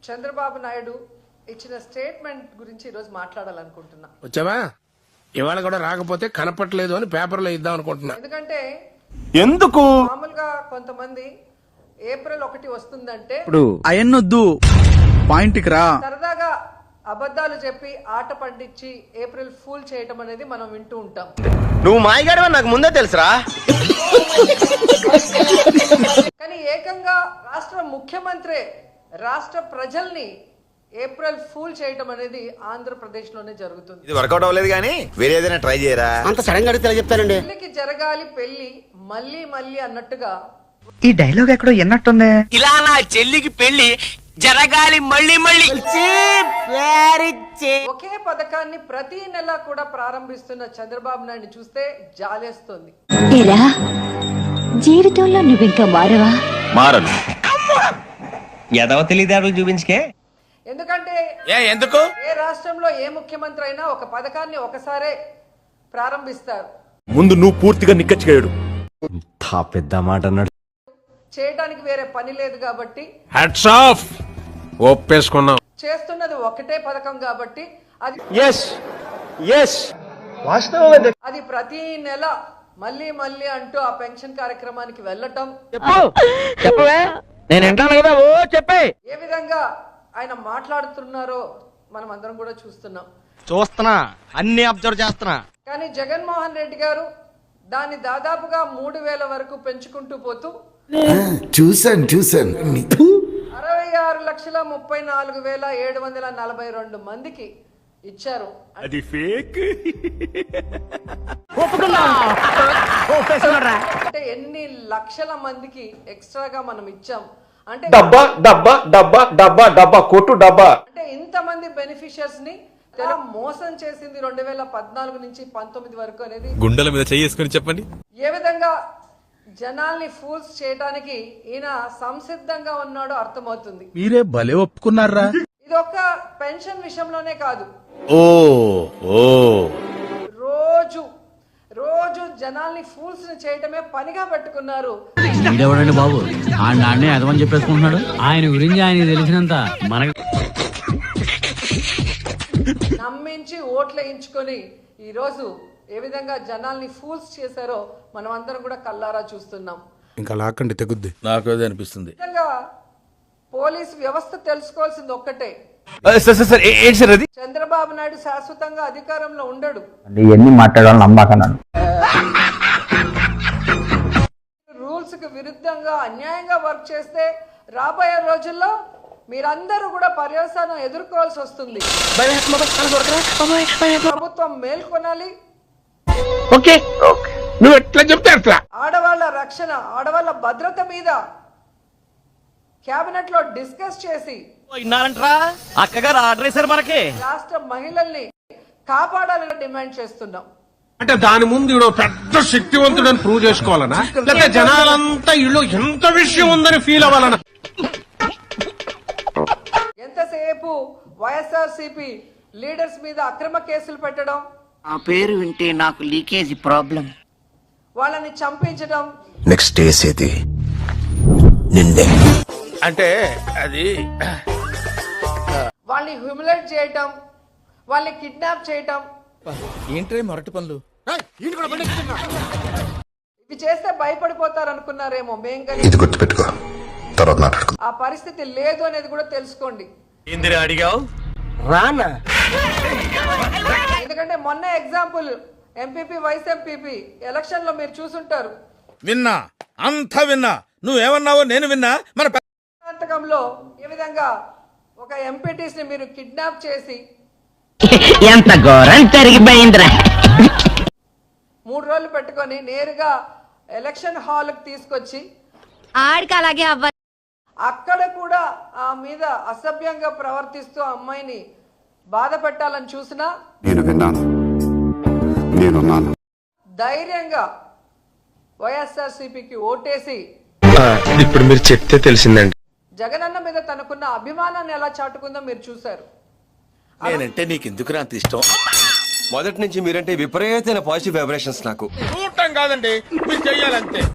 చంద్రబాబు నాయుడు ఇచ్చిన స్టేట్మెంట్ గురించి ఈరోజు మాట్లాడాలనుకుంటున్నా. వచ్చావా? ఇవాళ కూడా రాకపోతే కనపట్లేదు అని పేపర్లో ఇద్దాం అనుకుంటున్నా. ఎందుకంటే ఎందుకు మామూలుగా కొంతమంది ఏప్రిల్ 1 వస్తుందంటే ఇప్పుడు అయన్నొద్దు పాయింట్కి రా సరదాగా అబద్ధాలు చెప్పి ఆట పండించి ఏప్రిల్ ఫూల్ చేయటం అనేది మనం వింటూ ఉంటాం. నువ్వు మాయగాడు నాకు ముందే తెలుసురా. కానీ ఏకంగా రాష్ట్ర ముఖ్యమంత్రి రాష్ట్ర ప్రజల్ని ఏప్రిల్ ఫూల్ చేయటం అనేది ఆంధ్రప్రదేశ్ లోనే జరుగుతుంది. ఇది వర్కౌట్ అవ్వలేదు కానీ వేరే ఏదైనా ట్రై చేయరా. అంత సడన్ గా అడిగితే చెప్తానండి. పెళ్లికి జరగాలి పెళ్లి మళ్ళీ మళ్ళీ అన్నట్టుగా ఈ డైలాగ్ ఎక్కడో ఎన్నట్టుంది. ఇలా నా చెల్లికి పెళ్లి జరగాలి మళ్ళీ మళ్ళీ ఒకే పథకాన్ని ప్రతి నెల కూడా ప్రారంభిస్తున్న చంద్రబాబు నాయుడు చూస్తే జాలేస్తుంది. ఏరా జీవితంలో నువ్వింకా మారవా? మారను. ఎదవ తెలివితేటలు చూపించుకే. ఎందుకంటే ఎందుకు? ఏ రాష్ట్రంలో ఏ ముఖ్యమంత్రి అయినా ఒక పథకాన్ని ఒకసారే ప్రారంభిస్తారు. ముందు నువ్వు పూర్తిగా నిక్కచ్చిగాడు. పెద్ద మాట అన్నాడు. చేయడానికి వేరే పని లేదు కాబట్టి హ్యాట్స్ ఆఫ్, ఒప్పేసుకున్నాం. చేస్తున్నది ఒకటే పథకం కాబట్టి అది అది ప్రతి నెల మళ్ళీ మళ్ళీ అంటూ ఆ పెన్షన్ కార్యక్రమానికి వెళ్ళటం, నేను వింటాను కదా. ఓ చెప్పే. ఏ విధంగా ఆయన మాట్లాడుతున్నారో మనం అందరం కూడా చూస్తున్నాం. చూస్తున్నా, అన్ని అబ్జర్వ్ చేస్తున్నా. కానీ జగన్మోహన్ రెడ్డి గారు దాన్ని దాదాపుగా 3,000 వరకు పెంచుకుంటూ పోతూ చూసాను 66,34,742 మందికి ఇచ్చారు. అది ఫేక్. అంటే ఎన్ని లక్షల మందికి ఎక్స్ట్రాగా మనం ఇచ్చాం అంటే డబ్బా డబ్బా డబ్బా డబ్బా డబ్బా కొట్టు డబ్బా. అంటే ఇంతమంది బెనిఫిషియర్స్ ని తెలంగాణ మోసం చేసింది 2014 నుంచి 19 వరకు అనేది గుండెల మీద చేసుకుని చెప్పండి. ఏ విధంగా జనాల్ని ఫూల్స్ చేయడానికి ఈయన సంసిద్ధంగా ఉన్నాడో అర్థమవుతుంది. మీరే భలే ఒప్పుకున్నారా. ఇది ఒక్క పెన్షన్ విషయంలోనే కాదు, ఓ రోజు రోజు జనాల్ని ఫూల్స్ ని చేయటమే పనిగా పెట్టుకున్నారు. వీడెవడండి బాబు? ఆ నాన్నే అదమని చెప్పేసుకుంటున్నాడు. ఆయన గురించి ఆయన తెలిసినంత మనకి నమ్మించి ఓట్లు వేయించుకొని ఈ రోజు ఏ విధంగా జనాల్ని ఫూల్స్ చేశారో మనం అందరం కూడా కల్లారా చూస్తున్నాం. ఇంకా లాక్కండి తెగుద్ది. నాకు అదే అనిపిస్తుంది. నిజంగా పోలీస్ వ్యవస్థ తెలుసుకోవాల్సింది ఒక్కటే, ఏంటి సార్ అది? చంద్రబాబు నాయుడు శాశ్వతంగా అధికారంలో ఉండడు. ఎన్ని మాట్లాడాలని నమ్మకన్నాను. రూల్స్ కి విరుద్ధంగా అన్యాయంగా వర్క్ చేస్తే రాబోయే రోజుల్లో మీరందరూ కూడా పర్యవసానం ఎదుర్కోవాల్సి వస్తుంది. ప్రభుత్వం మేల్కొనాలి. నువ్వు ఎట్లా చెప్తే అట్లా. ఆడవాళ్ల రక్షణ, ఆడవాళ్ల భద్రత మీద కేబినెట్ లో డిస్కస్ చేసి విన్నారంట్రా, అక్కగారు ఆర్డర్ వేశారు మనకి. రాష్ట్ర మహిళల్ని కాపాడాలని డిమాండ్ చేస్తున్నాం. అంటే దాని ముందు ఈడో పెద్ద శక్తివంతుడని ప్రూవ్ చేసుకోవాలనా, లేకపోతే జనాలంతా ఇల్లు ఎంత విషయం ఉందని ఫీల్ అవ్వాలనా? ఎంతసేపు వైఎస్ఆర్సీపీ లీడర్స్ మీద అక్రమ కేసులు పెట్టడం, ఆ పేరు వింటే నాకు లీకేజ్ ప్రాబ్లం, వాళ్ళని చంపించడం, నెక్స్ట్ వేసేది నిన్నే. అంటే అది వాళ్ళని హ్యూమిలేట్ చేయటం, వాళ్ళని కిడ్నాప్ చేయటం, ఏంట్రే మొరటి పనులు? ఇవి చేస్తే భయపడిపోతారు అనుకున్నారేమో. మేం కానీ ఇది గుర్తుపెట్టుకో, తర్వాత మాట్లాడుకో. ఆ పరిస్థితి లేదు అనేది కూడా తెలుసుకోండి. ఏందిరా అడిగావు? రానా? ఎందుకంటే మొన్న example MPP vice MPP election లో మీరు చూసుంటారు. విన్నా, అంతా విన్నా. నువ్వేమన్నావో నేను విన్నా. మన కర్ణాటకంలో ఏ విధంగా ఒక ఎంపీటీస్ ని మీరు కిడ్నాప్ చేసి ఎంత ఘోరం జరిగిపోయిందిరా. 3 రోజులు పెట్టుకొని నేరుగా ఎలక్షన్ హాల్ కి తీసుకొచ్చి ఆడికి అలాగే అవ్వ. అక్కడ కూడా ఆ మీద అసభ్యంగా ప్రవర్తిస్తూ ఆ అమ్మాయిని బాధ పెట్టాలని చూసినా నేను విన్నాను, నేనున్నాను. ధైర్యంగా వైఎస్ఆర్సీపీకి ఓటేసి ఇప్పుడు మీరు చెప్తే తెలిసిందండి. జగనన్న మీద తనకున్న అభిమానాన్ని ఎలా చాటుకుందో మీరు చూశారు. నేనంటే నీకు ఎందుకు అంత ఇష్టం? మొదటి నుంచి మీరంటే విపరీతమైన పాజిటివ్ వైబ్రేషన్స్ నాకు. చూడటం కాదండి, మీరు చెయ్యాలంతే.